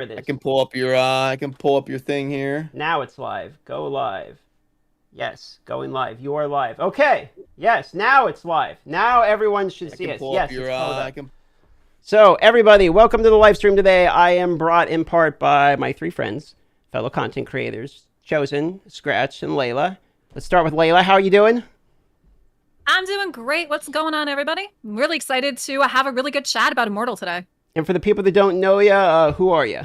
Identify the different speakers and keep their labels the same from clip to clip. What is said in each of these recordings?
Speaker 1: It
Speaker 2: I
Speaker 1: is.
Speaker 2: can pull up your thing here.
Speaker 1: Now it's live. Go live. Yes, going live. You are live. Okay. Yes, now it's live. Now everyone should
Speaker 2: I
Speaker 1: see
Speaker 2: can
Speaker 1: us.
Speaker 2: pull up
Speaker 1: Yes,
Speaker 2: your
Speaker 1: it's pulled
Speaker 2: I
Speaker 1: up.
Speaker 2: can
Speaker 1: So, everybody, welcome to the live stream today. I am brought in part by my three friends, fellow content creators, Chosen, Scratch, and Layla. Let's start with Layla. How are you doing?
Speaker 3: I'm doing great. What's going on, everybody? I'm really excited to have a really good chat about Immortal today.
Speaker 1: And for the people that don't know you, who are you?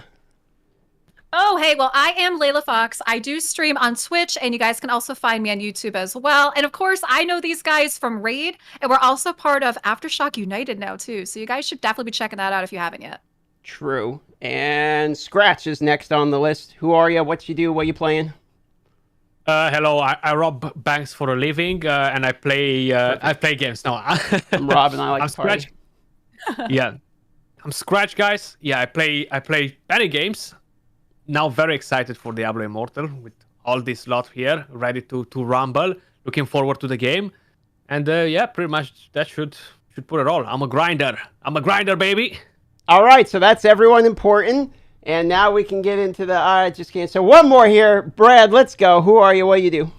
Speaker 3: Oh, hey, well, I am Layla Fox. I do stream on Twitch, and you guys can also find me on YouTube as well. And of course, I know these guys from Raid, and we're also part of Aftershock United now, too. So you guys should definitely be checking that out if you haven't yet.
Speaker 1: True. And Scratch is next on the list. Who are you? What you do? What you playing?
Speaker 4: Hello, I rob banks for a living, and I play games. No,
Speaker 1: I'm Rob, and I like
Speaker 4: I'm
Speaker 1: to party.
Speaker 4: Scratch. Yeah, I'm Scratch, guys. Yeah, I play many games. Now very excited for Diablo Immortal with all this lot here, ready to rumble. Looking forward to the game, and yeah, pretty much that should put it all. I'm a grinder. I'm a grinder, baby.
Speaker 1: All right, so that's everyone important. And now we can get into the, I just can't. So one more here. Brad, let's go. Who are you? What do you do?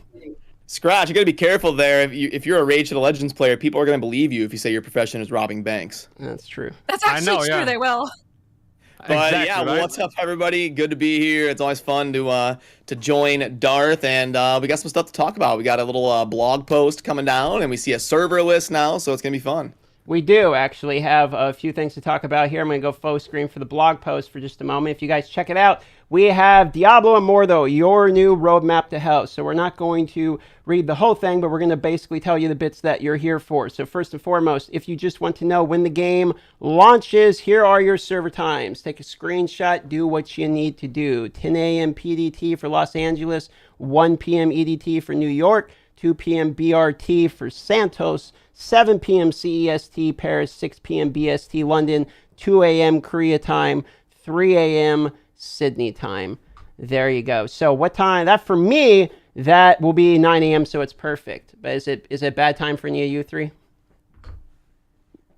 Speaker 2: Scratch. You gotta be careful there. If you're a Rage to the Legends player, people are gonna believe you if you say your profession is robbing banks.
Speaker 1: That's true.
Speaker 3: That's
Speaker 4: I
Speaker 3: actually
Speaker 4: know,
Speaker 3: true,
Speaker 4: yeah.
Speaker 3: they will.
Speaker 2: But
Speaker 4: Exactly,
Speaker 2: yeah,
Speaker 4: right?
Speaker 2: what's up, everybody? Good to be here. It's always fun to join Darth, and we got some stuff to talk about. We got a little blog post coming down, and we see a server list now, so it's gonna be fun.
Speaker 1: We do actually have a few things to talk about here. I'm going to go full screen for the blog post for just a moment. If you guys check it out, we have Diablo Immortal, your new roadmap to hell. So we're not going to read the whole thing, but we're going to basically tell you the bits that you're here for. So first and foremost, if you just want to know when the game launches, here are your server times. Take a screenshot, do what you need to do. 10 a.m. PDT for Los Angeles, 1 p.m. EDT for New York, 2 p.m. BRT for Santos, 7 p.m. CEST Paris, 6 p.m. BST London, 2 a.m. Korea time, 3 a.m. Sydney time. There you go. So what time? That for me, that will be 9 a.m. So it's perfect. But is it bad time for any of you three?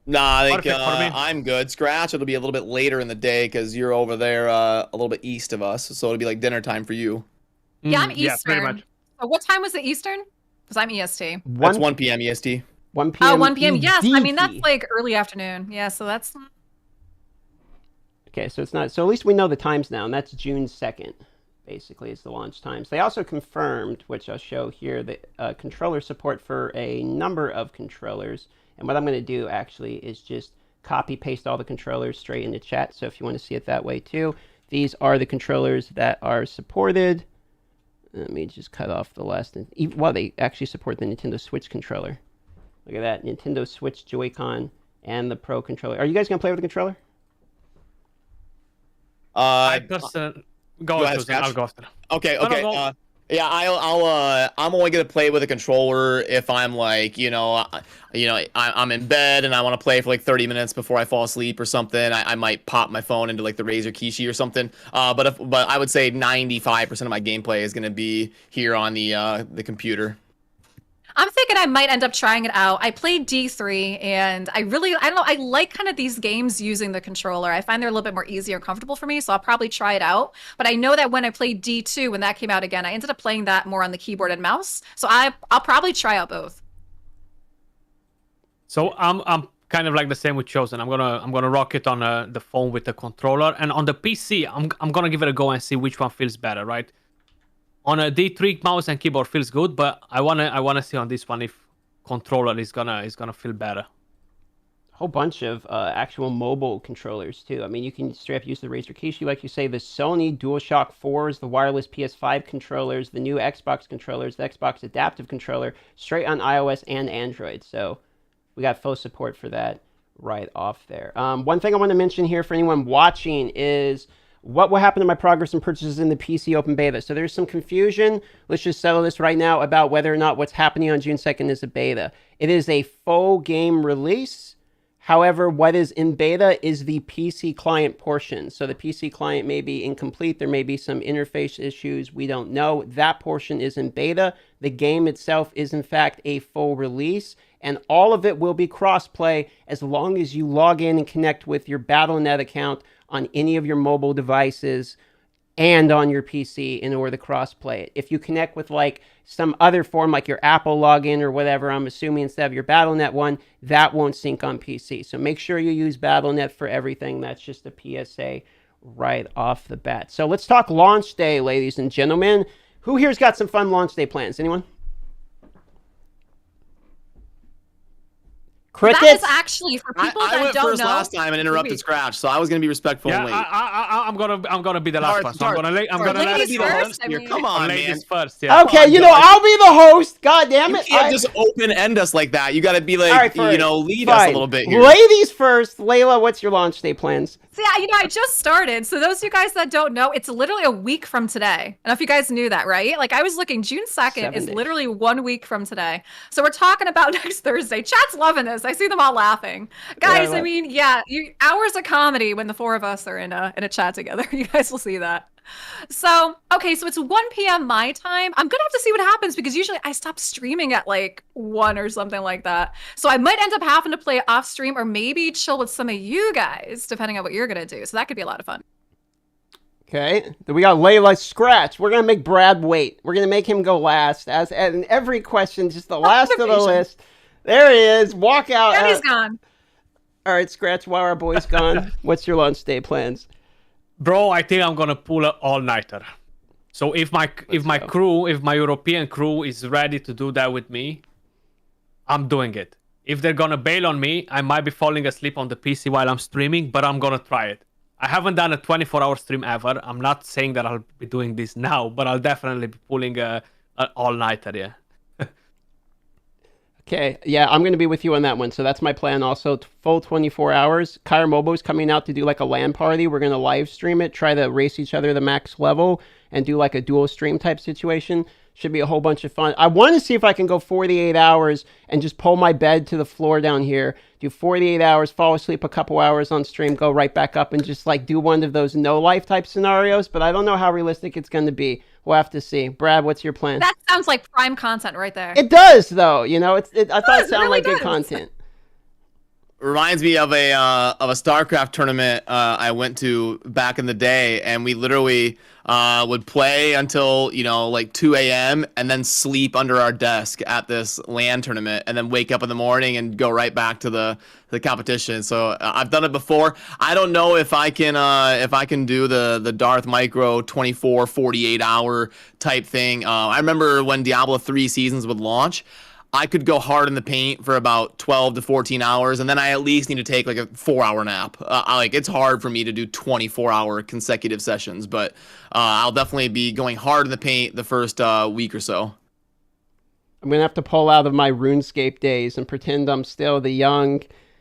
Speaker 2: Nah, I think
Speaker 4: Perfect for me.
Speaker 2: I'm good. Scratch. It'll be a little bit later in the day because you're over there a little bit east of us, so it'll be like dinner time for you.
Speaker 3: Yeah, I'm
Speaker 4: Yeah, pretty
Speaker 3: Eastern.
Speaker 4: much.
Speaker 3: So what time was it Eastern? Because I'm EST.
Speaker 2: That's 1 p.m. EST.
Speaker 1: 1 p.m.
Speaker 3: Oh, 1 p.m. Yes, I mean, that's
Speaker 1: EDT.
Speaker 3: like early afternoon. Yeah, so that's...
Speaker 1: Okay, so it's not. So at least we know the times now, and that's June 2nd, basically, is the launch times. They also confirmed, which I'll show here, that controller support for a number of controllers. And what I'm going to do actually is just copy paste all the controllers straight into chat. So if you want to see it that way too, these are the controllers that are supported. Let me just cut off the last. Well, they actually support the Nintendo Switch controller. Look at that, Nintendo Switch Joy-Con and the Pro controller. Are you guys going to play with the controller?
Speaker 4: I personally
Speaker 2: go ahead,
Speaker 4: to
Speaker 2: Scratch.
Speaker 4: I'll go after.
Speaker 2: Okay,
Speaker 4: No, no,
Speaker 2: okay.
Speaker 4: go.
Speaker 2: Yeah, I'm only gonna play with a controller if I'm like, I'm in bed and I want to play for like 30 minutes before I fall asleep or something. I might pop my phone into like the Razer Kishi or something. But I would say 95% of my gameplay is gonna be here on the computer.
Speaker 3: I'm thinking I might end up trying it out. I played D3 and I don't know, I like kind of these games using the controller. I find they're a little bit more easier and comfortable for me, so I'll probably try it out. But I know that when I played D2, when that came out again, I ended up playing that more on the keyboard and mouse. So I'll probably try out both.
Speaker 4: So I'm kind of like the same with Chosen. I'm gonna rock it on the phone with the controller, and on the PC I'm gonna give it a go and see which one feels better, right? On a D3 mouse and keyboard feels good, but I wanna see on this one if controller is gonna feel better.
Speaker 1: A whole bunch of actual mobile controllers too. I mean, you can straight up use the Razer Kishi, like you say, the Sony DualShock 4s, the wireless PS5 controllers, the new Xbox controllers, the Xbox adaptive controller, straight on iOS and Android. So we got full support for that right off there. One thing I want to mention here for anyone watching is what will happen to my progress and purchases in the PC open beta. So there's some confusion. Let's just settle this right now about whether or not what's happening on June 2nd is a beta. It is a full game release. However, what is in beta is the PC client portion. So the PC client may be incomplete. There may be some interface issues. We don't know. That portion is in beta. The game itself is, in fact, a full release. And all of it will be cross-play as long as you log in and connect with your Battle.net account on any of your mobile devices and on your PC in order to cross-play it. If you connect with like some other form, like your Apple login or whatever, I'm assuming instead of your Battle.net one, that won't sync on PC. So make sure you use Battle.net for everything. That's just a PSA right off the bat. So let's talk launch day, ladies and gentlemen. Who here's got some fun launch day plans? Anyone? Crickets?
Speaker 3: That is actually for people
Speaker 2: I
Speaker 3: that
Speaker 2: went
Speaker 3: don't
Speaker 2: first
Speaker 3: know.
Speaker 2: last time and interrupted Scratch, so I was gonna be respectful and
Speaker 4: Yeah,
Speaker 2: wait.
Speaker 4: I'm gonna be the last one. So I'm gonna let
Speaker 3: ladies
Speaker 4: you
Speaker 3: first, I
Speaker 2: here.
Speaker 3: mean-
Speaker 2: Come on, man.
Speaker 4: ladies first. Yeah.
Speaker 1: Okay, you know, I'll be the host. God damn
Speaker 2: You
Speaker 1: it.
Speaker 2: can't just open end us like that. You got to be like,
Speaker 1: All right, fine.
Speaker 2: lead us a little bit here.
Speaker 1: Ladies first. Layla, what's your launch day plans?
Speaker 3: So yeah, I just started. So those of you guys that don't know, it's literally a week from today. I don't know if you guys knew that, right? Like I was looking, June 2nd
Speaker 1: 7
Speaker 3: is
Speaker 1: days.
Speaker 3: literally 1 week from today. So we're talking about next Thursday. Chat's loving this. I see them all laughing. Guys, I mean, yeah, hours of comedy when the four of us are in a chat together. You guys will see that. So, okay, so it's 1 p.m. my time. I'm gonna have to see what happens because usually I stop streaming at like 1 or something like that. So I might end up having to play off stream or maybe chill with some of you guys, depending on what you're gonna do. So that could be a lot of fun.
Speaker 1: Okay, then we got Layla Scratch. We're gonna make Brad wait. We're gonna make him go last, as in every question, just the last of the list. There he is. Walk out.
Speaker 3: And he's gone.
Speaker 1: All right, Scratch. While our boy's gone, what's your launch day plans?
Speaker 4: Bro, I think I'm gonna pull an all-nighter. So if my European crew is ready to do that with me, I'm doing it. If they're gonna bail on me, I might be falling asleep on the PC while I'm streaming, but I'm gonna try it. I haven't done a 24-hour stream ever. I'm not saying that I'll be doing this now, but I'll definitely be pulling an all-nighter, yeah.
Speaker 1: Okay, yeah, I'm going to be with you on that one. So that's my plan also. Full 24 hours. Kyra Mobo's coming out to do like a LAN party. We're going to live stream it, try to race each other to the max level, and do like a dual stream type situation. Should be a whole bunch of fun. I want to see if I can go 48 hours and just pull my bed to the floor down here, do 48 hours, fall asleep a couple hours on stream, go right back up and just like do one of those no life type scenarios. But I don't know how realistic it's going to be. We'll have to see. Brad, what's your plan?
Speaker 3: That sounds like prime content right there.
Speaker 1: It does, though. You know, I thought it sounded
Speaker 3: really
Speaker 1: like good
Speaker 3: does.
Speaker 1: content.
Speaker 2: Reminds me of a StarCraft tournament I went to back in the day, and we literally would play until like 2 a.m. and then sleep under our desk at this LAN tournament, and then wake up in the morning and go right back to the competition. So I've done it before. I don't know if I can do the Darth Micro 24, 48 hour type thing. I remember when Diablo 3 seasons would launch. I could go hard in the paint for about 12 to 14 hours, and then I at least need to take like a 4-hour nap. It's hard for me to do 24-hour consecutive sessions, but I'll definitely be going hard in the paint the first week or so.
Speaker 1: I'm going to have to pull out of my RuneScape days and pretend I'm still the young,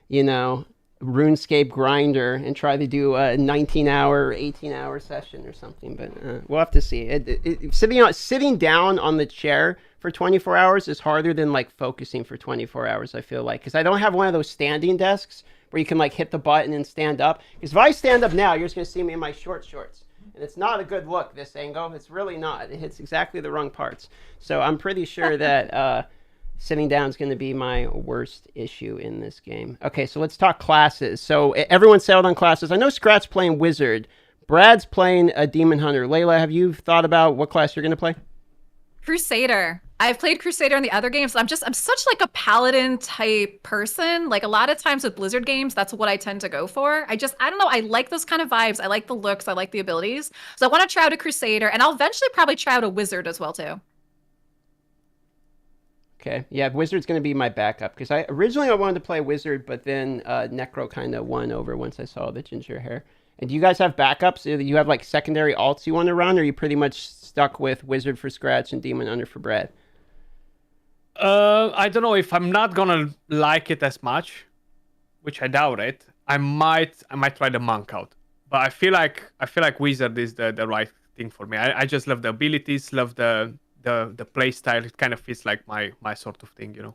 Speaker 1: RuneScape grinder and try to do a 19-hour, 18-hour session or something, but we'll have to see. Sitting down on the chair for 24 hours is harder than like focusing for 24 hours, I feel like, because I don't have one of those standing desks where you can like hit the button and stand up. Because if I stand up now, you're just going to see me in my shorts. And it's not a good look, this angle. It's really not. It hits exactly the wrong parts. So I'm pretty sure that sitting down is going to be my worst issue in this game. Okay, so let's talk classes. So everyone settled on classes. I know Scratch playing Wizard. Brad's playing a Demon Hunter. Layla, have you thought about what class you're going to play?
Speaker 3: Crusader. I've played Crusader in the other games. I'm such like a paladin type person. Like a lot of times with Blizzard games, that's what I tend to go for. I don't know. I like those kind of vibes. I like the looks. I like the abilities. So I want to try out a Crusader, and I'll eventually probably try out a Wizard as well too.
Speaker 1: Okay, yeah, Wizard's going to be my backup because I wanted to play Wizard, but then Necro kind of won over once I saw the ginger hair. And do you guys have backups? Do you have like secondary alts you want to run, or are you pretty much stuck with Wizard for Scratch and Demon Hunter for Brad?
Speaker 4: I don't know if I'm not gonna like it as much, which I doubt it. I might try the Monk out, but I feel like Wizard is the right thing for me. I just love the abilities, love the play style. It kind of feels like my sort of thing,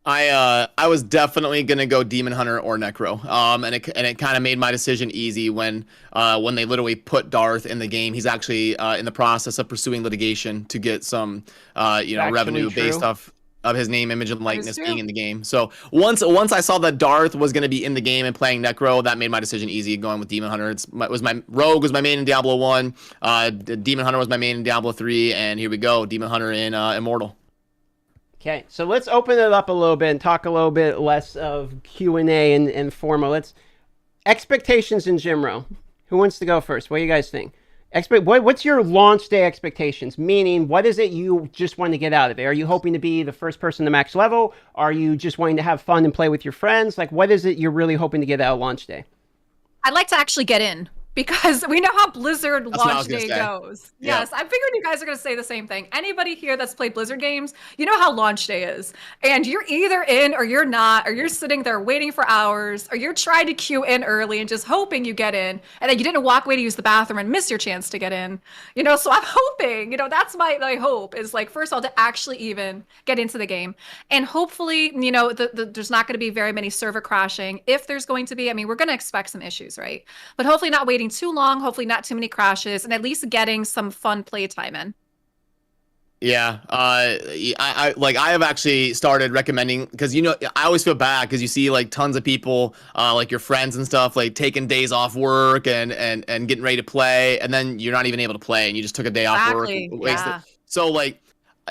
Speaker 2: I was definitely gonna go Demon Hunter or Necro, and it kind of made my decision easy when they literally put Darth in the game. He's actually in the process of pursuing litigation to get some revenue based off of his name, image, and likeness
Speaker 3: true.
Speaker 2: being in the game. So once I saw that Darth was going to be in the game and playing Necro, that made my decision easy going with Demon Hunter. My Rogue was my main in Diablo 1, Demon Hunter was my main in Diablo 3, and here we go, Demon Hunter in Immortal.
Speaker 1: Okay, so let's open it up a little bit and talk a little bit less of Q&A and formal. Expectations in Jimro. Who wants to go first? What do you guys think? What's your launch day expectations? Meaning, what is it you just want to get out of it? Are you hoping to be the first person to max level? Are you just wanting to have fun and play with your friends? Like, what is it you're really hoping to get out of launch day?
Speaker 3: I'd like to actually get in, because we know how Blizzard launch day goes.
Speaker 2: Yeah.
Speaker 3: Yes, I'm figuring you guys are going to say the same thing. Anybody here that's played Blizzard games, you know how launch day is. And you're either in or you're not, or you're sitting there waiting for hours, or you're trying to queue in early and just hoping you get in, and then you didn't walk away to use the bathroom and miss your chance to get in. So I'm hoping, that's my hope is, like, first of all, to actually even get into the game. And hopefully, there's not going to be very many server crashing. If there's going to be, we're going to expect some issues, right? But hopefully not waiting too long, hopefully not too many crashes, and at least getting some fun playtime in.
Speaker 2: Yeah, I have actually started recommending, because I always feel bad because you see like tons of people, like your friends and stuff, like taking days off work and getting ready to play, and then you're not even able to play, and you just took a day off work.
Speaker 3: Yeah.
Speaker 2: So like,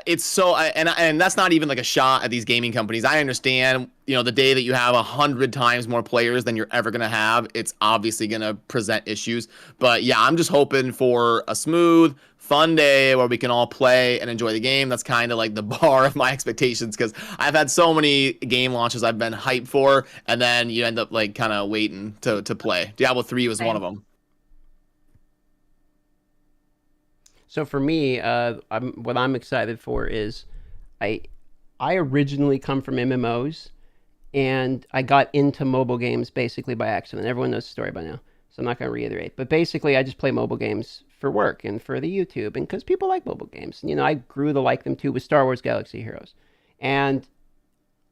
Speaker 2: it's so, and that's not even like a shot at these gaming companies. I understand, the day that you have 100 times more players than you're ever gonna have, it's obviously gonna present issues. But yeah, I'm just hoping for a smooth, fun day where we can all play and enjoy the game. That's kind of like the bar of my expectations, because I've had so many game launches I've been hyped for, and then you end up like kind of waiting to play. Diablo 3 was one of them.
Speaker 1: So for me, what I'm excited for is I originally come from MMOs, and I got into mobile games basically by accident. Everyone knows the story by now, so I'm not going to reiterate. But basically, I just play mobile games for work and for the YouTube, and because people like mobile games. And, I grew to like them too with Star Wars Galaxy Heroes. And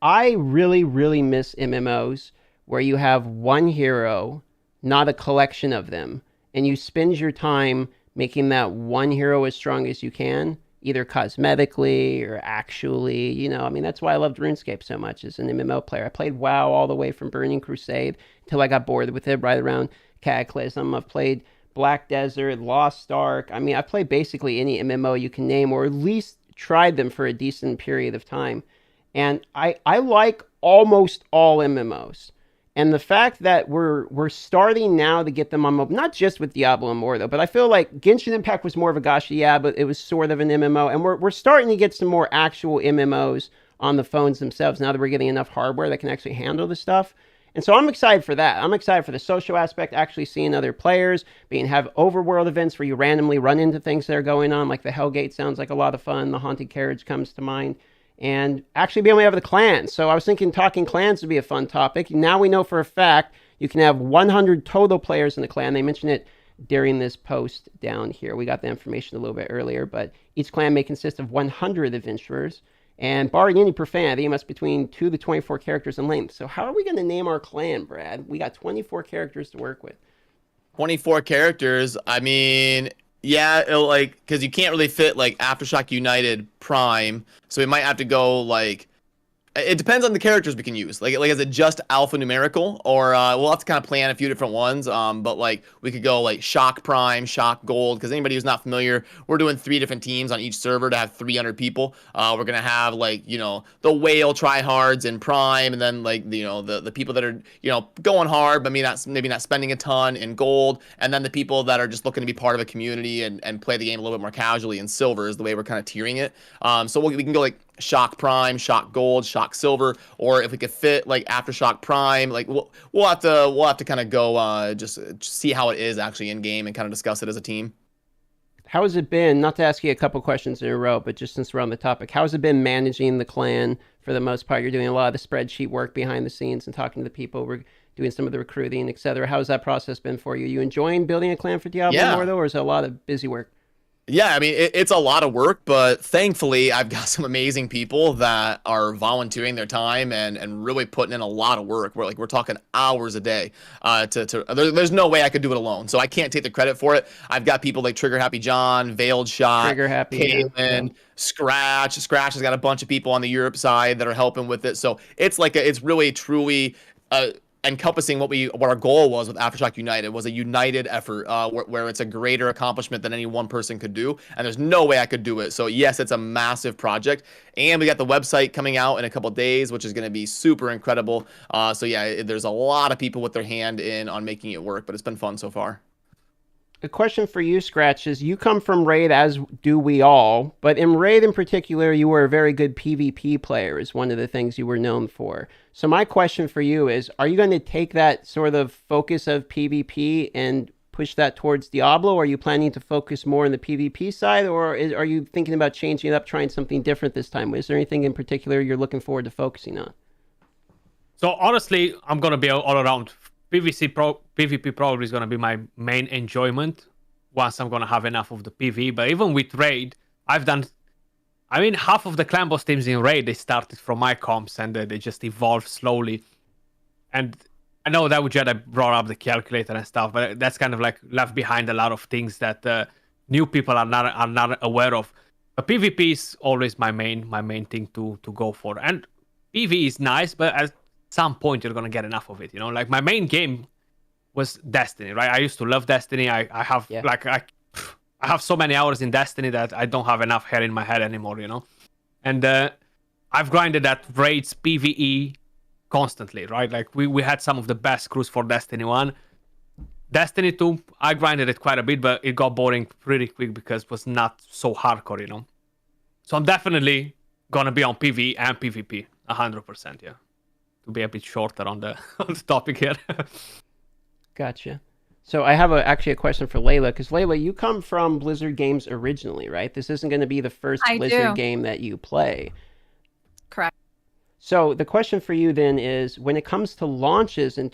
Speaker 1: I really, really miss MMOs where you have one hero, not a collection of them, and you spend your time making that one hero as strong as you can, either cosmetically or actually, that's why I loved RuneScape so much as an MMO player. I played WoW all the way from Burning Crusade until I got bored with it right around Cataclysm. I've played Black Desert, Lost Ark. I played basically any MMO you can name, or at least tried them for a decent period of time. And I like almost all MMOs. And the fact that we're starting now to get them on mobile, not just with Diablo Immortal, but I feel like Genshin Impact was more of a gacha, yeah, but it was sort of an MMO. And we're starting to get some more actual MMOs on the phones themselves now that we're getting enough hardware that can actually handle the stuff. And so I'm excited for that. I'm excited for the social aspect, actually seeing other players, have overworld events where you randomly run into things that are going on, like the Hellgate sounds like a lot of fun. The Haunted Carriage comes to mind. And actually be able to have the clans. So I was thinking talking clans would be a fun topic. Now we know for a fact you can have 100 total players in the clan. They mentioned it during this post down here. We got the information a little bit earlier, but each clan may consist of 100 adventurers. And barring any profanity, it must be between 2 to 24 characters in length. So how are we going to name our clan, Brad? We got 24 characters to work with.
Speaker 2: 24 characters. Yeah, because you can't really fit like Aftershock United Prime, so we might have to go like, it depends on the characters we can use. Like is it just alphanumerical, or we'll have to kind of plan a few different ones. But like we could go like Shock Prime, Shock Gold, because anybody who's not familiar, we're doing 3 different teams on each server to have 300 people. We're gonna have like the whale tryhards in Prime, and then like the people that are going hard but maybe not spending a ton in Gold, and then the people that are just looking to be part of a community and play the game a little bit more casually in Silver is the way we're kind of tiering it. So we can go like Shock Prime, Shock Gold, Shock Silver, or if we could fit like Aftershock Prime, like we'll have to kind of go just see how it is actually in game and kind of discuss it as a team.
Speaker 1: How has it been, not to ask you a couple questions in a row, but just since we're on the topic, how has it been managing the clan for the most part? You're doing a lot of the spreadsheet work behind the scenes and talking to the people. We're doing some of the recruiting, etc. How has that process been for you? You enjoying building a clan for Diablo Immortal, or is it a lot of busy work?
Speaker 2: Yeah, I mean, it's a lot of work, but thankfully I've got some amazing people that are volunteering their time and really putting in a lot of work. We're talking hours a day. There's no way I could do it alone, so I can't take the credit for it. I've got people like Trigger Happy John, Veiled Shot,
Speaker 1: Trigger Happy,
Speaker 2: Kaylin, Scratch. Scratch has got a bunch of people on the Europe side that are helping with it. So it's really truly encompassing what our goal was with Aftershock United was a united effort where it's a greater accomplishment than any one person could do, and there's no way I could do it. So yes, it's a massive project, and we got the website coming out in a couple days, which is going to be super incredible. So yeah, there's a lot of people with their hand in on making it work, but it's been fun so far.
Speaker 1: A question for you, Scratch, is you come from Raid, as do we all, but in Raid in particular, you were a very good PvP player, is one of the things you were known for. So my question for you is, are you going to take that sort of focus of PvP and push that towards Diablo, or are you planning to focus more on the PvP side, or are you thinking about changing it up, trying something different this time? Is there anything in particular you're looking forward to focusing on?
Speaker 4: So honestly, I'm going to be all around. PvP probably is going to be my main enjoyment once I'm going to have enough of the PvE. But even with Raid, half of the clan boss teams in Raid, they started from my comps and they just evolved slowly. And I know that Jedi brought up the calculator and stuff, but that's kind of like left behind a lot of things that new people are not aware of. But PvP is always my main thing to go for. And PvE is nice, but at some point you're gonna get enough of it, like my main game was Destiny, right? I used to love Destiny. I have so many hours in Destiny that I don't have enough hair in my head anymore, and I've grinded at Raids PvE constantly, right? Like we had some of the best crews for Destiny 1. Destiny 2, I grinded it quite a bit, but it got boring pretty quick because it was not so hardcore, so I'm definitely gonna be on PvE and PvP 100%, yeah, to be a bit shorter on the topic here.
Speaker 1: Gotcha. So I have actually a question for Layla, because Layla, you come from Blizzard Games originally, right? This isn't going to be the first Blizzard game that you play.
Speaker 3: Correct.
Speaker 1: So the question for you then is, when it comes to launches in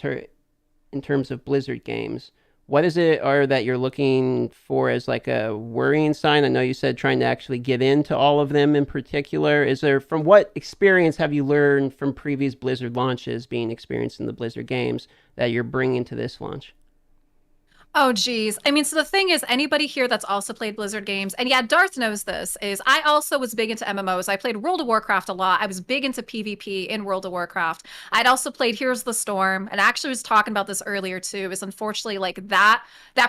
Speaker 1: terms of Blizzard games, what is it that you're looking for as like a worrying sign? I know you said trying to actually get into all of them in particular. From what experience have you learned from previous Blizzard launches being experienced in the Blizzard games that you're bringing to this launch?
Speaker 3: Oh, geez. I mean, so the thing is, anybody here that's also played Blizzard games, and yeah, Darth knows this, is I also was big into MMOs. I played World of Warcraft a lot. I was big into PvP in World of Warcraft. I'd also played Here's the Storm, and I actually was talking about this earlier too, is unfortunately like that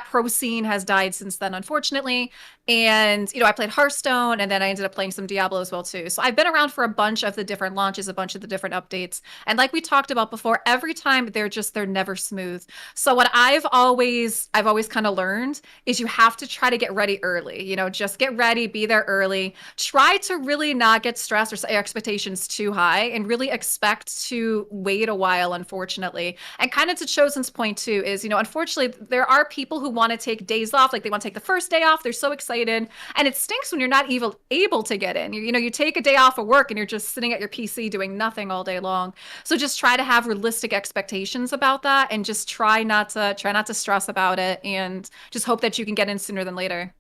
Speaker 3: pro scene has died since then, unfortunately. And, I played Hearthstone, and then I ended up playing some Diablo as well too. So I've been around for a bunch of the different launches, a bunch of the different updates. And like we talked about before, every time they're never smooth. So what I've always kind of learned is you have to try to get ready early, just get ready, be there early, try to really not get stressed or set your expectations too high and really expect to wait a while, unfortunately. And kind of to Chosen's point too is, unfortunately there are people who want to take days off, like they want to take the first day off. They're so excited. And it stinks when you're not even able to get in. You take a day off of work and you're just sitting at your PC doing nothing all day long. So just try to have realistic expectations about that and just try not to stress about it and just hope that you can get in sooner than later.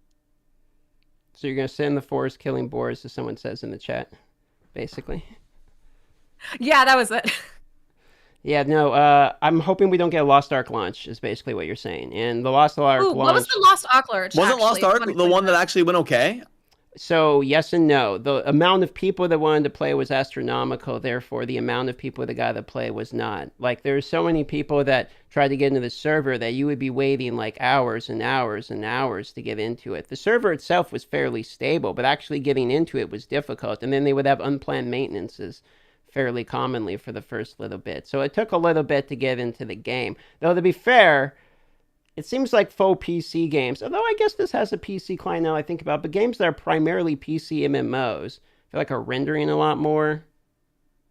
Speaker 1: So you're going to sit in the forest killing boars, as someone says in the chat, basically.
Speaker 3: Yeah, that was it.
Speaker 1: Yeah, no, I'm hoping we don't get a Lost Ark launch, is basically what you're saying. And the Lost Ark launch...
Speaker 3: What was the Lost Ark launch?
Speaker 2: Wasn't Lost Ark the one that actually went okay?
Speaker 1: So, yes and no. The amount of people that wanted to play was astronomical, therefore the amount of people that got to play was not. Like, there's so many people that tried to get into the server that you would be waiting like hours and hours and hours to get into it. The server itself was fairly stable, but actually getting into it was difficult. And then they would have unplanned maintenances fairly commonly for the first little bit. So it took a little bit to get into the game. Though, to be fair, it seems like faux PC games, although I guess this has a PC client now I think about, but games that are primarily PC MMOs, I feel like are rendering a lot more,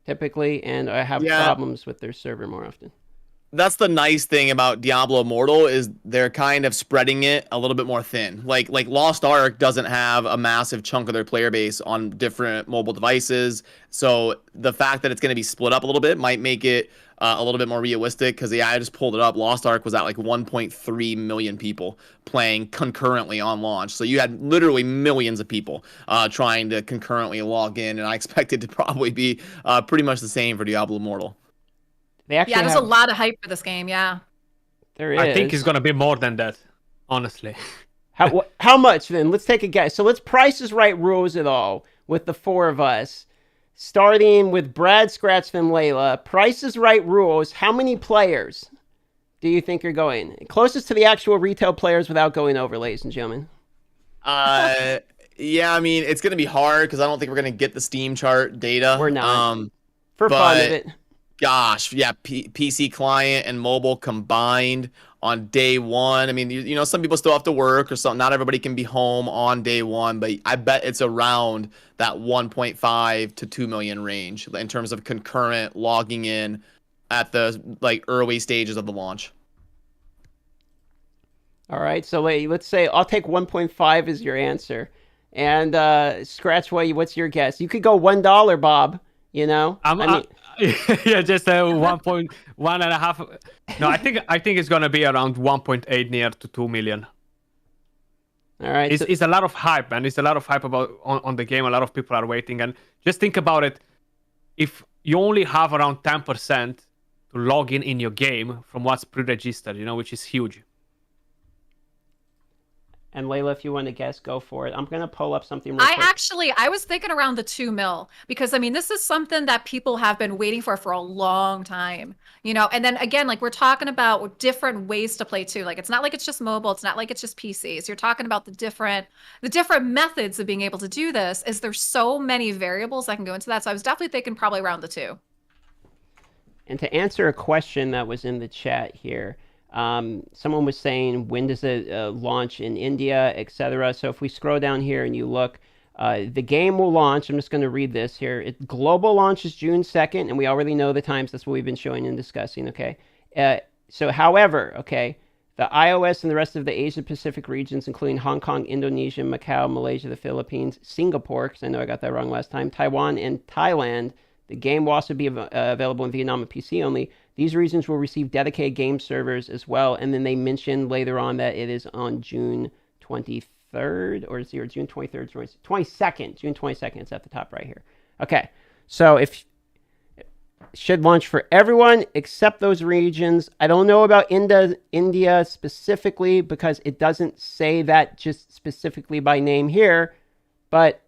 Speaker 1: typically, and I have problems with their server more often.
Speaker 2: That's the nice thing about Diablo Immortal is they're kind of spreading it a little bit more thin. Like Lost Ark doesn't have a massive chunk of their player base on different mobile devices. So the fact that it's going to be split up a little bit might make it a little bit more realistic, because I just pulled it up. Lost Ark was at like 1.3 million people playing concurrently on launch. So you had literally millions of people trying to concurrently log in, and I expect it to probably be pretty much the same for Diablo Immortal.
Speaker 1: They actually
Speaker 3: Yeah, there's
Speaker 1: have,
Speaker 3: a lot of hype for this game. Yeah.
Speaker 1: there is.
Speaker 4: I think it's gonna be more than that, honestly.
Speaker 1: How much then? Let's take a guess. So let's Price is Right rules it all with the four of us. Starting with Brad, Scratch, then Layla. Price is Right rules. How many players do you think are going? Closest to the actual retail players without going over, ladies and gentlemen.
Speaker 2: Yeah, I mean, it's gonna be hard because I don't think we're gonna get the Steam chart data.
Speaker 1: We're not. For fun
Speaker 2: but
Speaker 1: of it.
Speaker 2: gosh, yeah, PC client and mobile combined on day one. I mean, you know, some people still have to work or something. Not everybody can be home on day one, but I bet it's around that 1.5 to 2 million range in terms of concurrent logging in at the like early stages of the launch.
Speaker 1: All right, so let's say I'll take 1.5 as your answer. And Scratch, what's your guess? You could go $1, Bob. You know,
Speaker 4: yeah, just 1.1.5. No, I think it's gonna be around 1.8 near to 2 million.
Speaker 1: All right,
Speaker 4: it's a lot of hype, man. It's a lot of hype about on the game. A lot of people are waiting, and just think about it. If you only have around 10% to log in your game from what's pre-registered, you know, which is huge.
Speaker 1: And Layla, if you want to guess, go for it. I'm going to pull up something real quick.
Speaker 3: I was thinking around the 2 mil, because I mean, this is something that people have been waiting for a long time, you know? And then again, like we're talking about different ways to play too. Like, it's not like it's just mobile. It's not like it's just PCs. You're talking about the different methods of being able to do this. Is there's so many variables that can go into that. So I was definitely thinking probably around the 2.
Speaker 1: And to answer a question that was in the chat here, someone was saying, when does it launch in India, etc. So if we scroll down here and you look, the game will launch. I'm just going to read this here. Global launch is June 2nd, and we already know the times. That's what we've been showing and discussing, okay? However, okay, the iOS and the rest of the Asia-Pacific regions, including Hong Kong, Indonesia, Macau, Malaysia, the Philippines, Singapore, because I know I got that wrong last time, Taiwan, and Thailand, the game will also be available in Vietnam and PC only. These regions will receive dedicated game servers as well. And then they mentioned later on that it is on June 23rd, or is it June 23rd, 22nd? June 22nd. It's at the top right here. Okay, so it should launch for everyone except those regions. I don't know about India specifically, because it doesn't say that just specifically by name here, but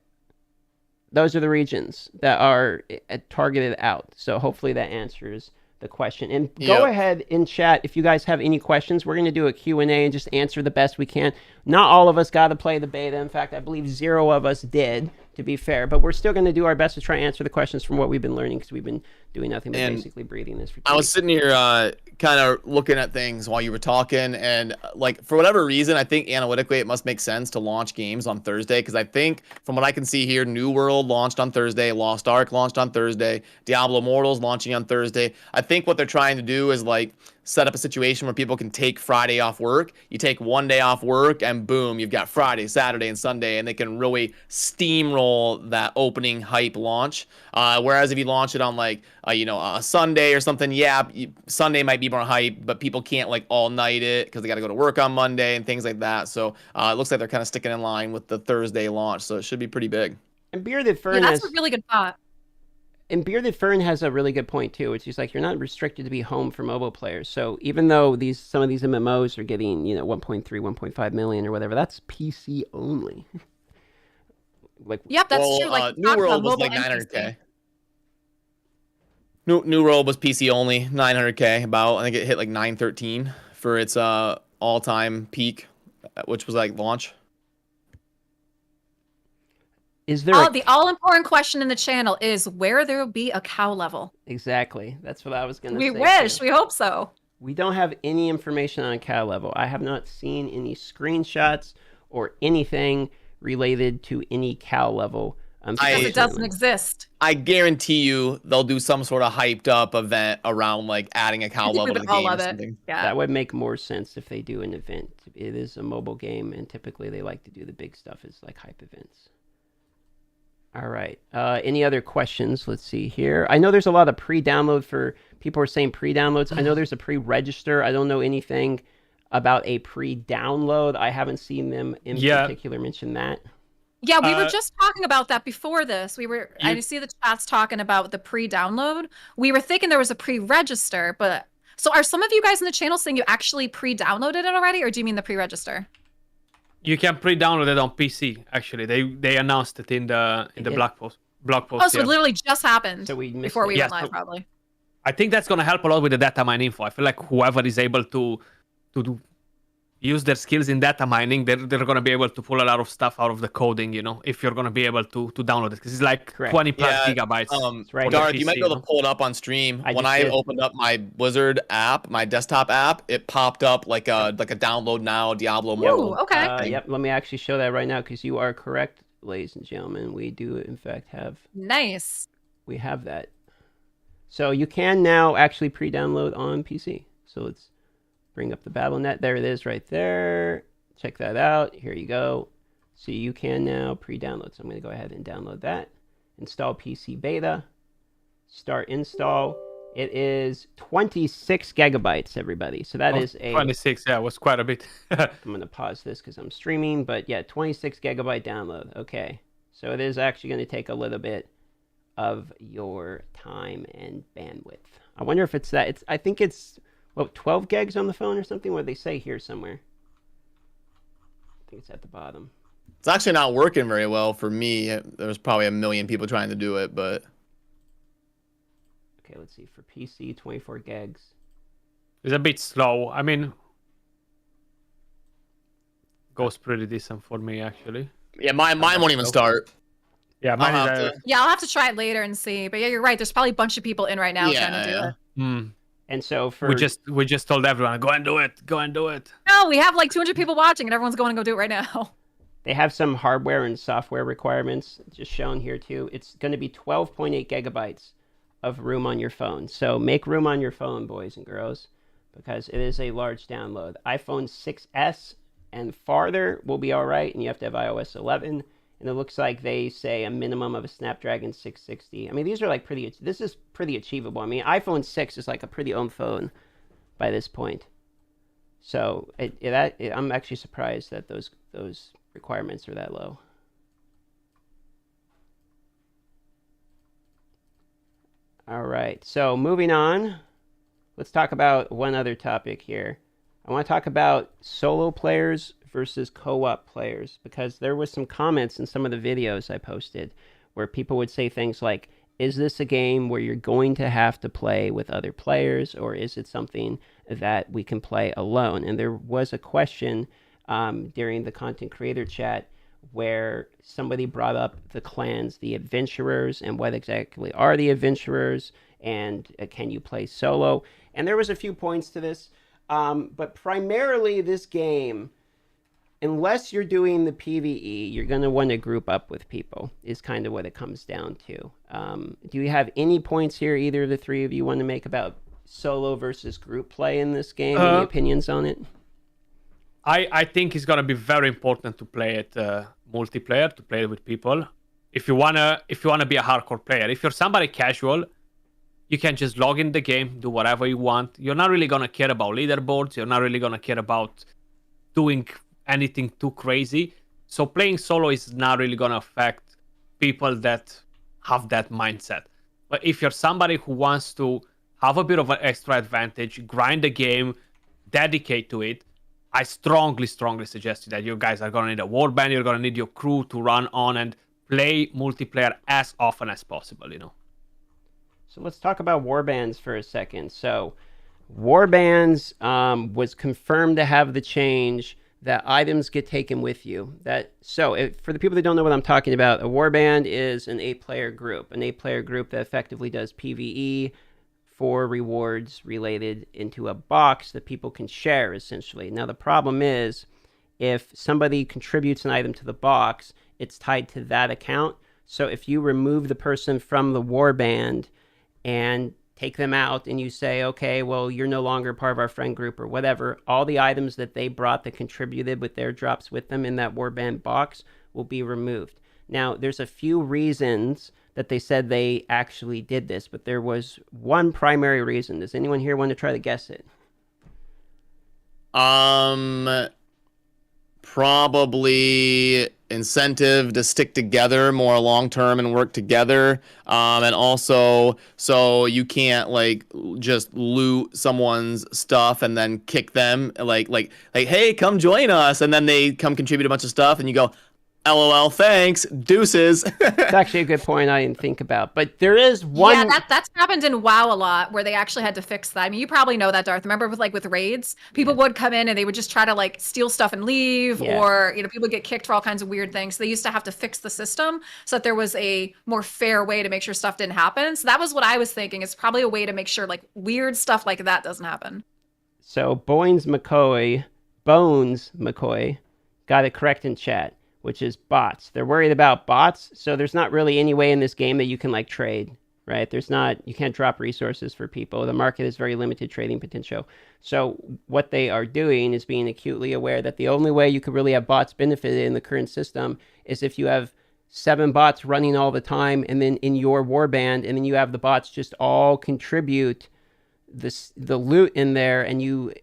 Speaker 1: those are the regions that are targeted out. So hopefully that answers the question. And go ahead in chat if you guys have any questions. We're going to do a Q&A and just answer the best we can. Not all of us got to play the beta. In fact, I believe 0 of us did, to be fair. But we're still going to do our best to try and answer the questions from what we've been learning, because we've been doing nothing but basically breathing this for 2
Speaker 2: I was sitting here kind of looking at things while you were talking, and like for whatever reason, I think analytically it must make sense to launch games on Thursday, because I think from what I can see here, New World launched on Thursday, Lost Ark launched on Thursday, Diablo Immortal's launching on Thursday. I think what they're trying to do is like set up a situation where people can take Friday off work. You take one day off work and boom, you've got Friday, Saturday, and Sunday, and they can really steamroll that opening hype launch. Whereas if you launch it on like, a Sunday or something, yeah, Sunday might be more hype, but people can't like all night it because they got to go to work on Monday and things like that. So it looks like they're kind of sticking in line with the Thursday launch. So it should be pretty big.
Speaker 1: And Bearded Fern
Speaker 3: that's a really good thought.
Speaker 1: And Bearded Fern has a really good point too, which is like, you're not restricted to be home for mobile players. So even though some of these MMOs are getting 1.3, 1.5 million or whatever, that's PC only.
Speaker 3: Yep, that's true. Like
Speaker 2: New World was like 900K. New World was PC only, 900K about. I think it hit like 913 for its all-time peak, which was like launch.
Speaker 1: Is there
Speaker 3: the all-important question in the channel is where there will be a cow level.
Speaker 1: Exactly. That's what I was going to say.
Speaker 3: We wish. We hope so.
Speaker 1: We don't have any information on cow level. I have not seen any screenshots or anything related to any cow level.
Speaker 3: Because it doesn't exist.
Speaker 2: I guarantee you they'll do some sort of hyped up event around like adding a cow level to the game or something.
Speaker 3: Yeah.
Speaker 1: That would make more sense if they do an event. It is a mobile game, and typically they like to do the big stuff as like hype events. All right. Any other questions? Let's see here. I know there's a lot of pre-download for people are saying pre-downloads. I know there's a pre-register. I don't know anything about a pre-download. I haven't seen them in particular mention that.
Speaker 3: Yeah, we were just talking about that before this. I see the chat's talking about the pre-download. We were thinking there was a pre-register, but so are some of you guys in the channel saying you actually pre-downloaded it already, or do you mean the pre-register?
Speaker 4: You can pre-download it on PC. Actually, they announced it in the blog post.
Speaker 3: Oh, so it literally just happened
Speaker 1: So
Speaker 3: before we went live, probably.
Speaker 4: I think that's gonna help a lot with the data mine info. I feel like whoever is able to use their skills in data mining, they're going to be able to pull a lot of stuff out of the coding, if you're going to be able to download it. Because it's like 20 plus gigabytes.
Speaker 1: Right.
Speaker 2: Dark,
Speaker 4: PC,
Speaker 2: you might be able to pull it up on stream. When I opened up my Wizard app, my desktop app, it popped up like a download now Diablo Immortal.
Speaker 3: Ooh, okay.
Speaker 1: Yep, let me actually show that right now because you are correct, ladies and gentlemen. We do, in fact, have...
Speaker 3: Nice.
Speaker 1: We have that. So you can now actually pre-download on PC. So let's bring up the Battle.net. There it is right there. Check that out. Here you go. So you can now pre-download. So I'm going to go ahead and download that. Install PC Beta. Start install. It is 26 gigabytes, everybody. So that is a...
Speaker 4: 26, yeah, it was quite a bit.
Speaker 1: I'm going to pause this because I'm streaming. But yeah, 26 gigabyte download. Okay. So it is actually going to take a little bit of your time and bandwidth. I wonder if it's that. I think it's... 12 gigs on the phone or something? What they say here somewhere? I think it's at the bottom.
Speaker 2: It's actually not working very well for me. There was probably 1 million people trying to do it, but...
Speaker 1: Okay, let's see. For PC, 24 gigs.
Speaker 4: It's a bit slow. I mean, goes pretty decent for me, actually.
Speaker 2: Yeah, mine won't even start.
Speaker 4: Yeah, mine is...
Speaker 3: Yeah, I'll have to try it later and see. But yeah, you're right. There's probably a bunch of people in right now trying to do it.
Speaker 4: Hmm.
Speaker 1: And so for...
Speaker 4: We just told everyone, go and do it. Go and do it.
Speaker 3: No, we have like 200 people watching and everyone's going to go do it right now.
Speaker 1: They have some hardware and software requirements just shown here too. It's going to be 12.8 gigabytes of room on your phone. So make room on your phone, boys and girls, because it is a large download. iPhone 6S and farther will be all right, and you have to have iOS 11. And it looks like they say a minimum of a Snapdragon 660. I mean, these are like this is pretty achievable. I mean, iPhone 6 is like a pretty old phone by this point. So I'm actually surprised that those requirements are that low. All right, so moving on, let's talk about one other topic here. I want to talk about solo players versus co-op players, because there was some comments in some of the videos I posted where people would say things like, is this a game where you're going to have to play with other players, or is it something that we can play alone? And there was a question during the content creator chat where somebody brought up the clans, the adventurers, and what exactly are the adventurers, and can you play solo? And there was a few points to this, but primarily this game, unless you're doing the PvE, you're going to want to group up with people, is kind of what it comes down to. Do you have any points here, either of the three of you want to make about solo versus group play in this game? Any opinions on it?
Speaker 4: I think it's going to be very important to play it multiplayer, to play it with people. If you wanna be a hardcore player. If you're somebody casual, you can just log in the game, do whatever you want. You're not really going to care about leaderboards. You're not really going to care about doing anything too crazy. So playing solo is not really going to affect people that have that mindset. But if you're somebody who wants to have a bit of an extra advantage, grind the game, dedicate to it, I strongly suggest that you guys are going to need a warband. You're going to need your crew to run on and play multiplayer as often as possible,
Speaker 1: So let's talk about warbands for a second. So warbands was confirmed to have the change that items get taken with you. For the people that don't know what I'm talking about, a warband is an 8-player group. An 8-player group that effectively does PvE for rewards related into a box that people can share, essentially. Now, the problem is, if somebody contributes an item to the box, it's tied to that account. So if you remove the person from the warband and take them out and you say, okay, well, you're no longer part of our friend group or whatever, all the items that they brought that contributed with their drops with them in that warband box will be removed. Now, there's a few reasons that they said they actually did this, but there was one primary reason. Does anyone here want to try to guess it?
Speaker 2: Probably incentive to stick together more long term and work together. And also so you can't like just loot someone's stuff and then kick them like hey, come join us, and then they come contribute a bunch of stuff and you go, LOL, thanks, deuces.
Speaker 1: It's actually a good point I didn't think about. But there is one.
Speaker 3: Yeah, that's happened in WoW a lot, where they actually had to fix that. I mean, you probably know that, Darth. Remember with raids, people would come in and they would just try to like steal stuff and leave, or people get kicked for all kinds of weird things. So they used to have to fix the system so that there was a more fair way to make sure stuff didn't happen. So that was what I was thinking. It's probably a way to make sure like weird stuff like that doesn't happen.
Speaker 1: So Bones McCoy got it correct in chat, which is bots. They're worried about bots, so there's not really any way in this game that you can like trade, right? You can't drop resources for people. The market is very limited trading potential. So what they are doing is being acutely aware that the only way you could really have bots benefited in the current system is if you have 7 bots running all the time, and then in your warband, and then you have the bots just all contribute the loot in there, and you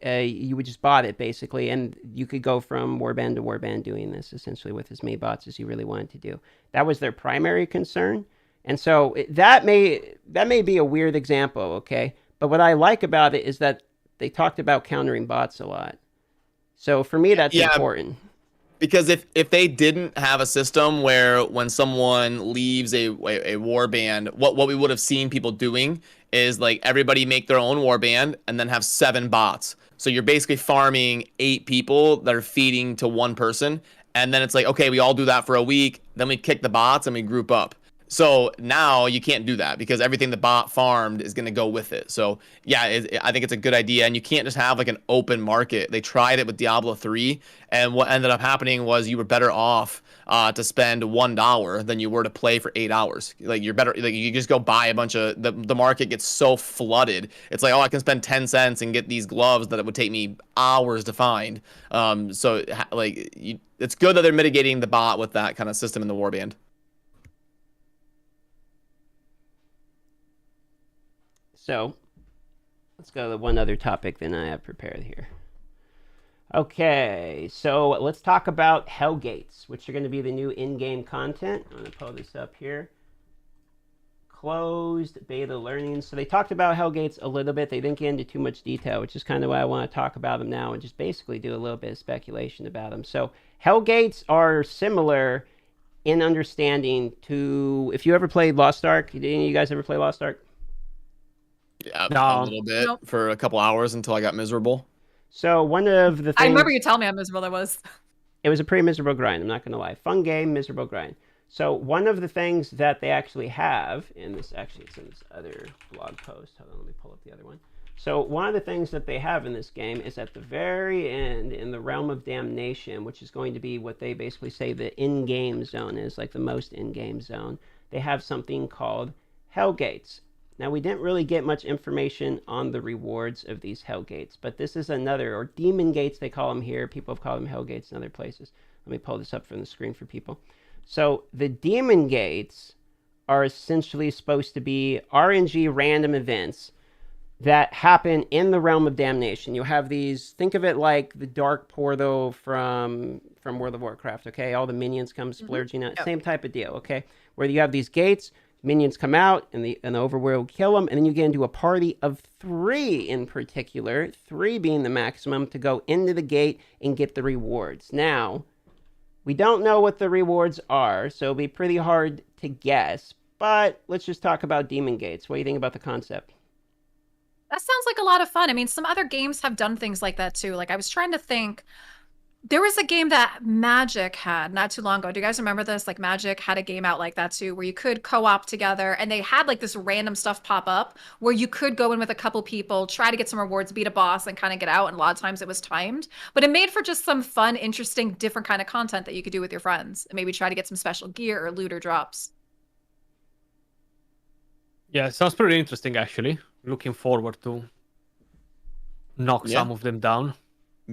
Speaker 1: would just bot it basically, and you could go from warband to warband doing this essentially with as many bots as you really wanted to do. That was their primary concern, and so that may be a weird example, okay? But what I like about it is that they talked about countering bots a lot. So for me, that's important.
Speaker 2: Because if they didn't have a system where when someone leaves a warband, what we would have seen people doing is like everybody make their own warband and then have 7 bots. So you're basically farming 8 people that are feeding to one person. And then it's like, okay, we all do that for a week. Then we kick the bots and we group up. So now you can't do that because everything the bot farmed is going to go with it. So yeah, I think it's a good idea. And you can't just have like an open market. They tried it with Diablo 3. And what ended up happening was you were better off to spend $1 than you were to play for 8 hours. Like you're better, like you just go buy a bunch of, the market gets so flooded. It's like, oh, I can spend 10 cents and get these gloves that it would take me hours to find. So like it's good that they're mitigating the bot with that kind of system in the warband.
Speaker 1: So let's go to one other topic that I have prepared here. Okay, so let's talk about Hellgates, which are going to be the new in-game content. I'm going to pull this up here. Closed beta learning. So they talked about Hellgates a little bit. They didn't get into too much detail, which is kind of why I want to talk about them now and just basically do a little bit of speculation about them. So Hellgates are similar in understanding to, if you ever played Lost Ark, did any of you guys ever play Lost Ark?
Speaker 2: Yeah, a little bit for a couple hours until I got miserable.
Speaker 1: So one of the things...
Speaker 3: I remember you telling me how miserable that was.
Speaker 1: It was a pretty miserable grind, I'm not going to lie. Fun game, miserable grind. So one of the things that they actually have, and this actually it's in this other blog post. Hold on, let me pull up the other one. So one of the things that they have in this game is at the very end, in the Realm of Damnation, which is going to be what they basically say the in-game zone is, like the most in-game zone, they have something called Hellgates. Now, we didn't really get much information on the rewards of these Hellgates, but this is another, or Demon Gates they call them here. People have called them Hellgates in other places. Let me pull this up from the screen for people. So the Demon Gates are essentially supposed to be RNG random events that happen in the Realm of Damnation. You'll have these, think of it like the Dark Portal from World of Warcraft, okay? All the minions come splurging out. Yep. Same type of deal, okay? Where you have these gates, minions come out, and the overworld kill them, and then you get into a party of 3 in particular, 3 being the maximum, to go into the gate and get the rewards. Now, we don't know what the rewards are, so it'll be pretty hard to guess, but let's just talk about Demon Gates. What do you think about the concept?
Speaker 3: That sounds like a lot of fun. I mean, some other games have done things like that too. Like I was trying to think, there was a game that Magic had not too long ago. Do you guys remember this? Like Magic had a game out like that too, where you could co-op together, and they had like this random stuff pop up where you could go in with a couple people, try to get some rewards, beat a boss, and kind of get out. And a lot of times it was timed, but it made for just some fun, interesting, different kind of content that you could do with your friends, and maybe try to get some special gear or loot or drops.
Speaker 4: Yeah, it sounds pretty interesting actually. Looking forward to knock some of them down.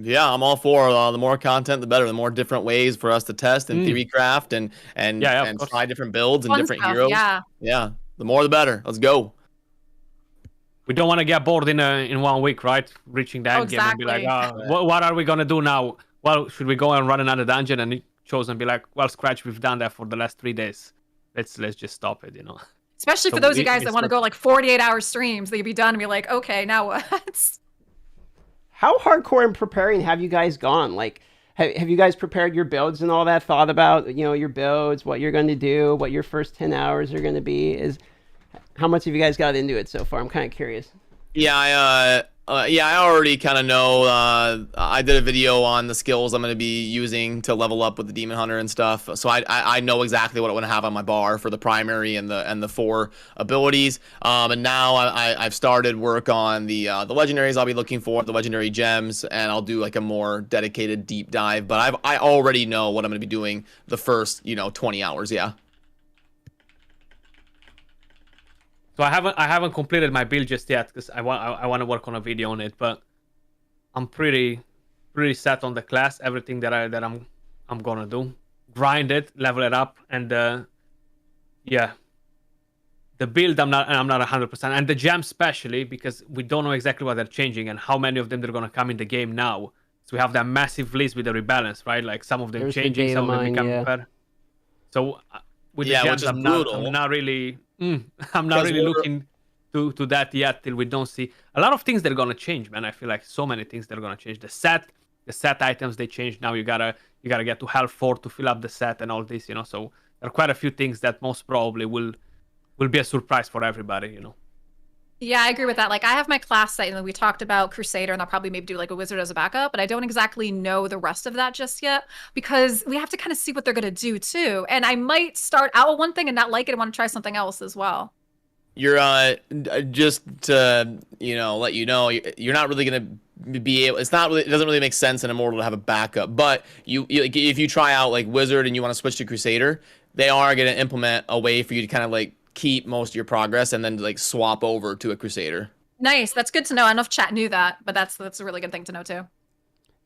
Speaker 2: Yeah, I'm all for the more content, the better. The more different ways for us to test and theory craft and
Speaker 4: of course.
Speaker 2: try different builds and
Speaker 3: Fun
Speaker 2: different
Speaker 3: stuff,
Speaker 2: heroes.
Speaker 3: yeah.
Speaker 2: Yeah, the more the better. Let's go.
Speaker 4: We don't want to get bored in 1 week, right? Reaching the end game and be like,
Speaker 3: exactly.
Speaker 4: what are we gonna do now? Well, should we go and run another dungeon? And it shows and be like, well, Scratch, we've done that for the last 3 days. Let's just stop it, you know.
Speaker 3: Especially for those of you guys that want to go like 48-hour streams, that you'd be done and be like, okay, now what?
Speaker 1: How hardcore in preparing have you guys gone? Like, have you guys prepared your builds and all that? Thought about, you know, your builds, what you're going to do, what your first 10 hours are going to be? How much have you guys got into it so far? I'm kind of curious.
Speaker 2: Yeah, I already kind of know. I did a video on the skills I'm going to be using to level up with the Demon Hunter and stuff. So I know exactly what I want to have on my bar for the primary and the 4 abilities. And now I've started work on the legendaries I'll be looking for, the legendary gems, and I'll do like a more dedicated deep dive. But I already know what I'm going to be doing the first 20 hours. Yeah.
Speaker 4: So I haven't completed my build just yet because I want to work on a video on it, but I'm pretty set on the class, everything that I'm gonna do. Grind it, level it up, and yeah. The build I'm not 100%, and the gems especially because we don't know exactly what they're changing and how many of them they're gonna come in the game now. So we have that massive list with the rebalance, right? Like some of them
Speaker 1: There's
Speaker 4: changing, some of them becoming better. So with the gems, I'm not really looking to that yet till we don't see a lot of things that are gonna change, man. I feel like so many things that are gonna change. The set items they change now. You gotta get to health 4 to fill up the set and all this, you know. So there are quite a few things that most probably will be a surprise for everybody, you know.
Speaker 3: Yeah, I agree with that. Like, I have my class set, we talked about Crusader, and I'll probably maybe do like a Wizard as a backup, but I don't exactly know the rest of that just yet because we have to kind of see what they're going to do too. And I might start out with one thing and not like it and want to try something else as well.
Speaker 2: You're just to let you know, you're not really gonna be able. It doesn't really make sense in Immortal to have a backup. But if you try out like Wizard and you want to switch to Crusader, they are gonna implement a way for you to kind of like keep most of your progress and then like swap over to a Crusader.
Speaker 3: Nice, that's good to know. I don't know if chat knew that, but that's a really good thing to know too.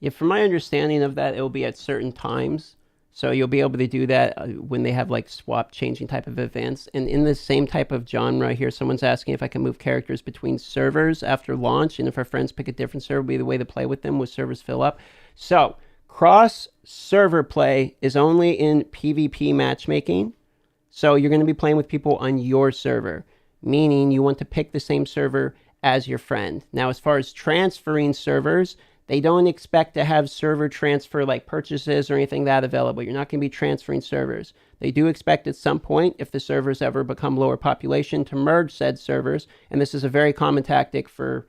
Speaker 1: Yeah, from my understanding of that, it will be at certain times. So you'll be able to do that when they have like swap changing type of events. And in the same type of genre here, someone's asking if I can move characters between servers after launch. And if our friends pick a different server, will be the way to play with them with servers fill up. So cross server play is only in PvP matchmaking. So you're going to be playing with people on your server, meaning you want to pick the same server as your friend. Now, as far as transferring servers, they don't expect to have server transfer like purchases or anything that available. You're not going to be transferring servers. They do expect at some point, if the servers ever become lower population, to merge said servers. And this is a very common tactic for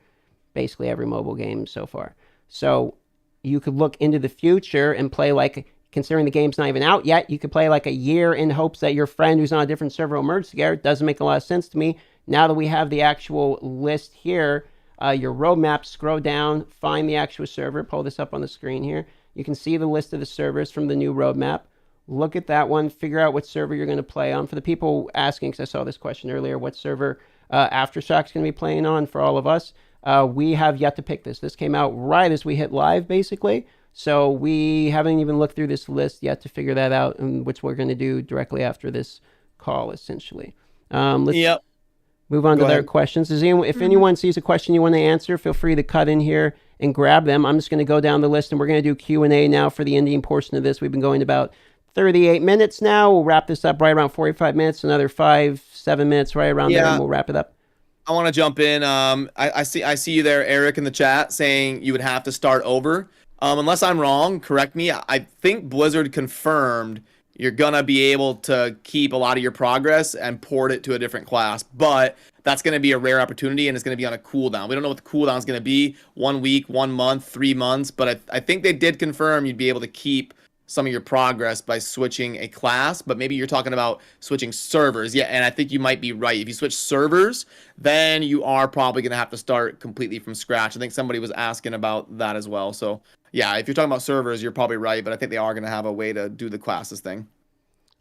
Speaker 1: basically every mobile game so far. So you could look into the future and play like, considering the game's not even out yet, you could play like a year in hopes that your friend who's on a different server will merge together. It doesn't make a lot of sense to me. Now that we have the actual list here, your roadmap, scroll down, find the actual server, pull this up on the screen here. You can see the list of the servers from the new roadmap. Look at that one, figure out what server you're going to play on. For the people asking, because I saw this question earlier, what server Aftershock's going to be playing on for all of us, we have yet to pick this. This came out right as we hit live, basically. So we haven't even looked through this list yet to figure that out, and which we're going to do directly after this call, essentially. Let's move on to their questions. If anyone sees a question you want to answer, feel free to cut in here and grab them. I'm just going to go down the list, and we're going to do Q&A now for the ending portion of this. We've been going about 38 minutes now. We'll wrap this up right around 45 minutes, another 5-7 minutes right around there, and we'll wrap it up.
Speaker 2: I want to jump in. I see you there, Eric, in the chat saying you would have to start over. Unless I'm wrong, correct me. I think Blizzard confirmed you're gonna be able to keep a lot of your progress and port it to a different class, but that's gonna be a rare opportunity and it's gonna be on a cooldown. We don't know what the cooldown is gonna be, 1 week, 1 month, 3 months, but I think they did confirm you'd be able to keep some of your progress by switching a class, but maybe you're talking about switching servers. Yeah, and I think you might be right. If you switch servers, then you are probably gonna have to start completely from scratch. I think somebody was asking about that as well, so yeah, if you're talking about servers, you're probably right, but I think they are going to have a way to do the classes thing.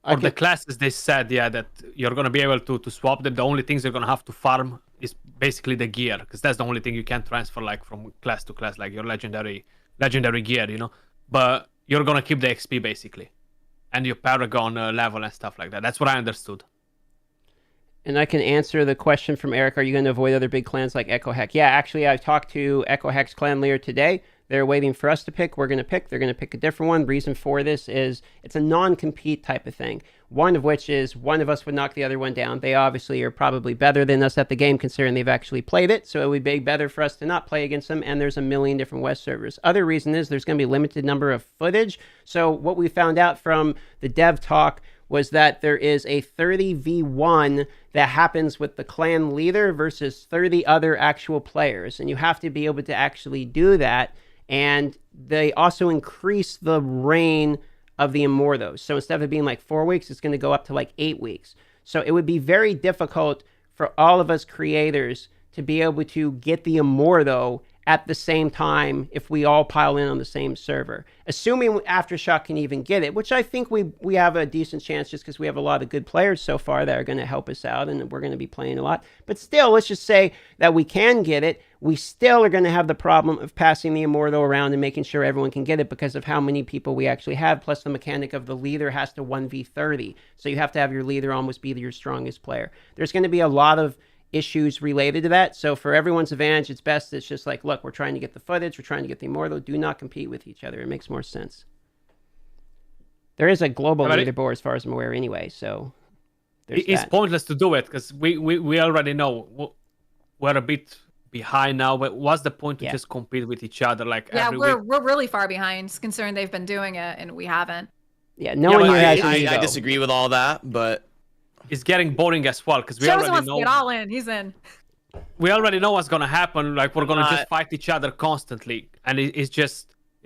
Speaker 4: For the classes, they said, that you're going to be able to swap them. The only things you're going to have to farm is basically the gear, because that's the only thing you can transfer like from class to class, like your legendary legendary gear, you know. But you're gonna keep the XP basically, and your Paragon level and stuff like that. That's what I understood.
Speaker 1: And I can answer the question from Eric, are you going to avoid other big clans like Echo Hex? Yeah, actually, I talked to Echo Hex clan leader today. They're waiting for us to pick. We're going to pick. They're going to pick a different one. Reason for this is it's a non-compete type of thing. One of which is one of us would knock the other one down. They obviously are probably better than us at the game considering they've actually played it. So it would be better for us to not play against them. And there's a million different West servers. Other reason is there's going to be a limited number of footage. So what we found out from the dev talk was that there is a 30v1 that happens with the clan leader versus 30 other actual players. And you have to be able to actually do that. And they also increase the reign of the Immortals. So instead of it being like 4 weeks, it's going to go up to like 8 weeks. So it would be very difficult for all of us creators to be able to get the Immortal at the same time if we all pile in on the same server. Assuming Aftershock can even get it, which I think we have a decent chance just because we have a lot of good players so far that are going to help us out and we're going to be playing a lot. But still, let's just say that we can get it. We still are going to have the problem of passing the Immortal around and making sure everyone can get it because of how many people we actually have, plus the mechanic of the leader has to 1v30. So you have to have your leader almost be your strongest player. There's going to be a lot of issues related to that. So for everyone's advantage, it's best it's just like, look, we're trying to get the footage, we're trying to get the Immortal. Do not compete with each other. It makes more sense. There is a global leaderboard as far as I'm aware anyway, so
Speaker 4: it's pointless to do it because we already know we're a bit behind now. But what's the point to just compete with each other like every week?
Speaker 3: We're really far behind considering they've been doing it and we haven't.
Speaker 1: Yeah, no one here has
Speaker 2: I disagree with all that, but
Speaker 4: it's getting boring as well because we
Speaker 3: Chosen
Speaker 4: already
Speaker 3: wants
Speaker 4: know.
Speaker 3: to get all in. He's in.
Speaker 4: We already know what's gonna happen. Like we're gonna just fight each other constantly, and it's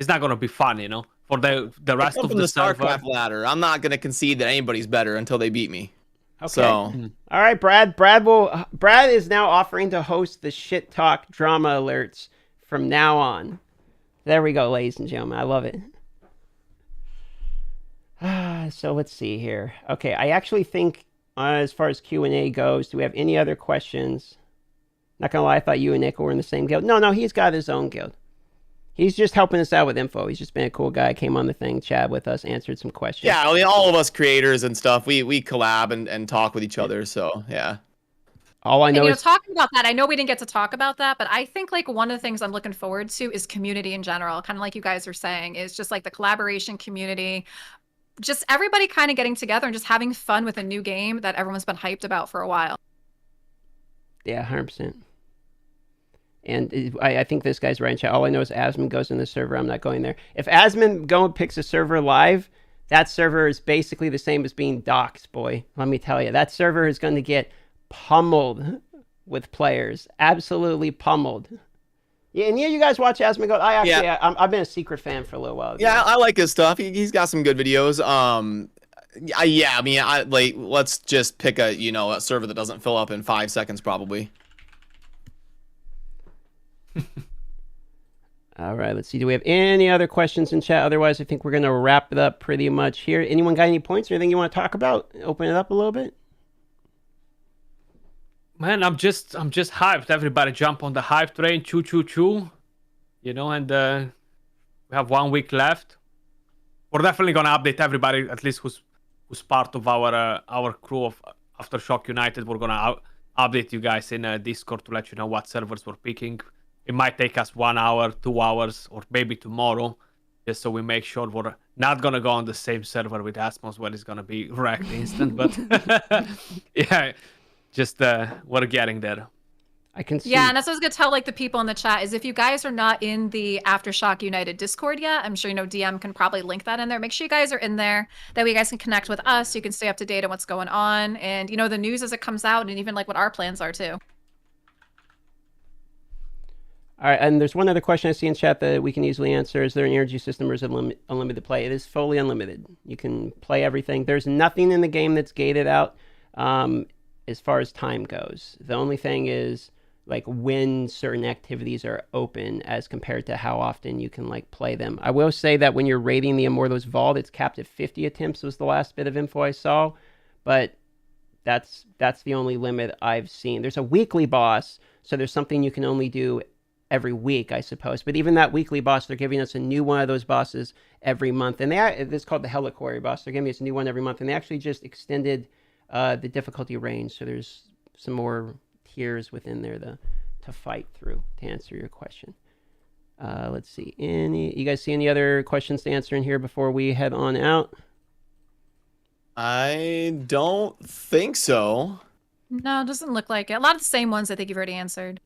Speaker 4: not gonna be fun, you know. For the rest of the
Speaker 2: StarCraft ladder, I'm not gonna concede that anybody's better until they beat me.
Speaker 1: Okay.
Speaker 2: So,
Speaker 1: all right, Brad. Brad is now offering to host the shit talk drama alerts from now on. There we go, ladies and gentlemen. I love it. So let's see here. Okay, I actually think as far as Q&A goes, do we have any other questions? Not gonna lie, I thought you and Nick were in the same guild. No, he's got his own guild. He's just helping us out with info. He's just been a cool guy. Came on the thing, chat with us, answered some questions.
Speaker 2: Yeah, I mean, all of us creators and stuff, we collab and talk with each other. So yeah.
Speaker 1: All I know is
Speaker 3: talking about that. I know we didn't get to talk about that, but I think like one of the things I'm looking forward to is community in general. Kind of like you guys were saying, is just like the collaboration community. Just everybody kind of getting together and just having fun with a new game that everyone's been hyped about for a while.
Speaker 1: Yeah, 100%. And I think this guy's right in chat. All I know is Asmon goes in the server. I'm not going there. If Asmon picks a server live, that server is basically the same as being doxxed, boy. Let me tell you. That server is going to get pummeled with players. Absolutely pummeled. Yeah, and you guys watch Asmon go. I've been a secret fan for a little while.
Speaker 2: Yeah, I like his stuff. He's got some good videos. Let's just pick a server that doesn't fill up in 5 seconds, probably.
Speaker 1: All right, let's see. Do we have any other questions in chat? Otherwise, I think we're going to wrap it up pretty much here. Anyone got any points or anything you want to talk about? Open it up a little bit.
Speaker 4: Man, I'm just hyped. Everybody jump on the hype train, choo choo choo. You know, and we have 1 week left. We're definitely gonna update everybody, at least who's part of our crew of Aftershock United. We're gonna update you guys in Discord to let you know what servers we're picking. It might take us 1 hour, 2 hours, or maybe tomorrow, just so we make sure we're not gonna go on the same server with Asmos where it's gonna be wrecked instant. But yeah. Just we're getting there.
Speaker 1: I can see.
Speaker 3: Yeah, and that's what I was gonna tell like the people in the chat is if you guys are not in the Aftershock United Discord yet, I'm sure DM can probably link that in there. Make sure you guys are in there. That way you guys can connect with us. You can stay up to date on what's going on and the news as it comes out and even like what our plans are too.
Speaker 1: All right, and there's one other question I see in chat that we can easily answer. Is there an energy system or is it unlimited play? It is fully unlimited. You can play everything. There's nothing in the game that's gated out. As far as time goes, the only thing is like when certain activities are open as compared to how often you can like play them. I will say that when you're raiding the Immortals Vault, it's capped at 50 attempts was the last bit of info I saw, but that's the only limit I've seen. There's a weekly boss, so there's something you can only do every week, I suppose. But even that weekly boss, they're giving us a new one of those bosses every month. And it's called the Heliquary boss. They're giving us a new one every month. And they actually just extended the difficulty range. So there's some more tiers within there to fight through, to answer your question. Let's see. You guys see any other questions to answer in here before we head on out?
Speaker 2: I don't think so.
Speaker 3: No, it doesn't look like it. A lot of the same ones I think you've already answered.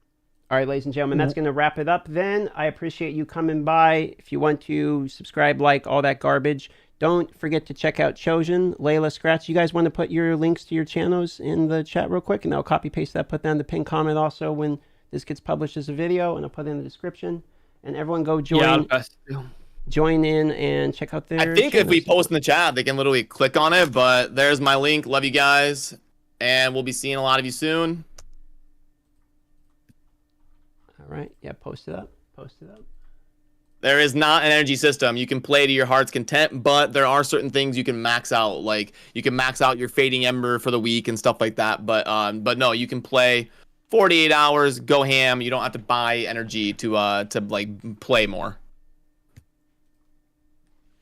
Speaker 1: All right, ladies and gentlemen, that's going to wrap it up then. I appreciate you coming by. If you want to subscribe, like, all that garbage, don't forget to check out Chosen, Layla, Scratch. You guys want to put your links to your channels in the chat real quick, and I'll copy paste that, put down the pinned comment also when this gets published as a video, and I'll put it in the description. And everyone go join in and check out their
Speaker 2: I think if we
Speaker 1: channels.
Speaker 2: post in the chat, they can literally click on it. But there's my link. Love you guys, and we'll be seeing a lot of you soon.
Speaker 1: All right, yeah, post it up.
Speaker 2: There is not an energy system. You can play to your heart's content, but there are certain things you can max out. Like you can max out your fading ember for the week and stuff like that. But no, you can play 48 hours, go ham. You don't have to buy energy to like play more.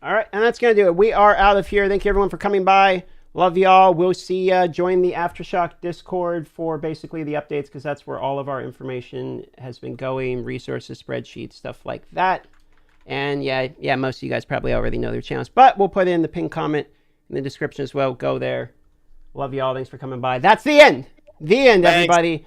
Speaker 1: All right, and that's going to do it. We are out of here. Thank you, everyone, for coming by. Love y'all. We'll see ya. Join the Aftershock Discord for basically the updates, because that's where all of our information has been going, resources, spreadsheets, stuff like that. And yeah, most of you guys probably already know their channels, but we'll put in the pinned comment in the description as well. Go there. Love y'all. Thanks for coming by. That's the end. The end,
Speaker 2: Thanks.
Speaker 1: everybody.